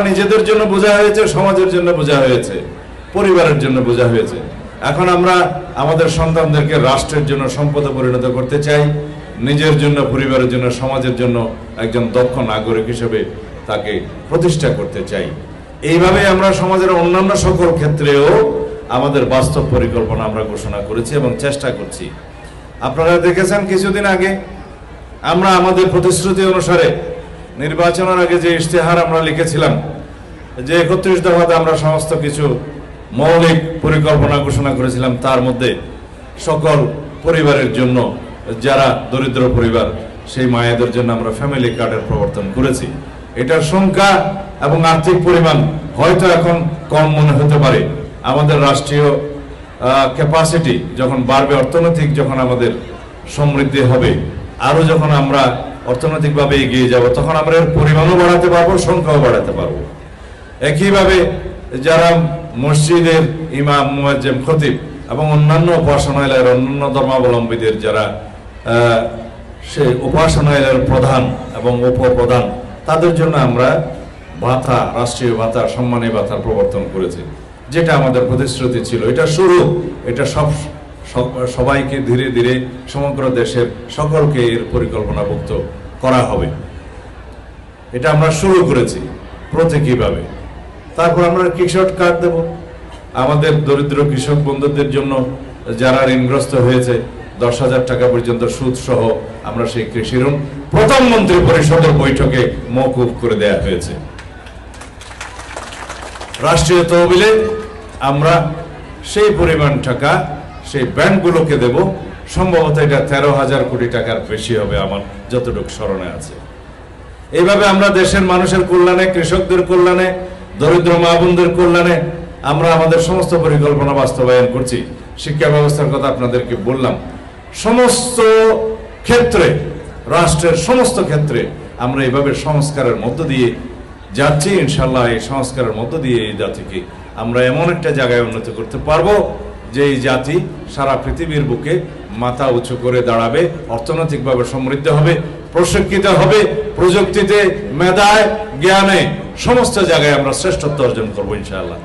নিজেদের জন্য বোঝা হয়েছে, সমাজের জন্য বোঝা হয়েছে, পরিবারের জন্য বোঝা হয়েছে। এখন আমরা আমাদের সন্তানদেরকে রাষ্ট্রের জন্য সম্পদে পরিণত করতে চাই, নিজের জন্য, পরিবারের জন্য, সমাজের জন্য একজন দক্ষ নাগরিক হিসেবে তাকে প্রতিষ্ঠা করতে চাই। এইভাবে আমরা সমাজের অন্যান্য সকল ক্ষেত্রেও আমাদের বাস্তব পরিকল্পনা আমরা ঘোষণা করেছি এবং চেষ্টা করছি। আপনারা দেখেছেন কিছুদিন আগে আমরা আমাদের প্রতিশ্রুতি অনুসারে নির্বাচনের আগে যে ইশতেহার আমরা লিখেছিলাম যে 31 দফাতে আমরা সমস্ত কিছু মৌলিক পরিকল্পনা ঘোষণা করেছিলাম, তার মধ্যে সকল পরিবারের জন্য, যারা দরিদ্র পরিবার সেই মায়েদের জন্য আমরা ফ্যামিলি কার্ডের প্রবর্তন করেছি। এটার সংখ্যা এবং আর্থিক পরিমাণ হয়তো এখন কম মনে হতে পারে। আমাদের রাষ্ট্রীয় ক্যাপাসিটি যখন বাড়বে, অর্থনৈতিক যখন আমাদের সমৃদ্ধি হবে, আরো যখন আমরা অর্থনৈতিকভাবে এগিয়ে যাব, তখন আমরা এর পরিমাণও বাড়াতে পারবো, সংখ্যাও বাড়াতে পারবো। একইভাবে যারা মসজিদের ইমাম, মুয়াজ্জিম, খতিব এবং অন্যান্য উপাসনালয়ের অন্যান্য ধর্মাবলম্বীদের যারা সে উপাসনালয়ের প্রধান এবং উপপ্রধান, তাদের জন্য আমরা ভাতা, রাষ্ট্রীয় ভাতা, সম্মানী ভাতার প্রবর্তন করেছি, যেটা আমাদের প্রতিশ্রুতি ছিল। এটা শুরু, এটা সবাইকে ধীরে ধীরে সমগ্র দেশের সকলকে এর পরিকল্পনাভুক্ত করা হবে। এটা আমরা শুরু করেছি প্রতীকীভাবে। তারপর আমরা কৃষক কার্ড দেব আমাদের দরিদ্র কৃষক বন্ধুদের জন্য, যারা ঋণগ্রস্ত হয়েছে 10,000 টাকা পর্যন্ত সুদ সহ আমরা সেই কৃষি ঋণ প্রধানমন্ত্রী পরিষদের বৈঠকে মওকুফ করে দেয়া হয়েছে। রাষ্ট্রীয় তহবিলে আমরা সেই পরিমাণ টাকা সেই ব্যাংকগুলোকে দেব। সম্ভবত এটা 13,000 কোটি টাকার বেশি হবে আমার যতটুকু স্মরণে আছে। এইভাবে আমরা দেশের মানুষের কল্যাণে, কৃষকদের কল্যাণে, দরিদ্র মা বোনদের কল্যাণে আমরা আমাদের সমস্ত পরিকল্পনা বাস্তবায়ন করছি। শিক্ষা ব্যবস্থার কথা আপনাদেরকে বললাম। সমস্ত ক্ষেত্রে, রাষ্ট্রের সমস্ত ক্ষেত্রে আমরা এইভাবে সংস্কারের মধ্য দিয়ে যাচ্ছি। ইনশাল্লাহ এই সংস্কারের মধ্য দিয়ে এই জাতিকে আমরা এমন একটা জায়গায় উন্নতি করতে পারবো যে এই জাতি সারা পৃথিবীর বুকে মাথা উঁচু করে দাঁড়াবে, অর্থনৈতিকভাবে সমৃদ্ধ হবে, প্রশিক্ষিত হবে, প্রযুক্তিতে, মেধায়, জ্ঞানে, সমস্ত জায়গায় আমরা শ্রেষ্ঠত্ব অর্জন করবো ইনশাআল্লাহ।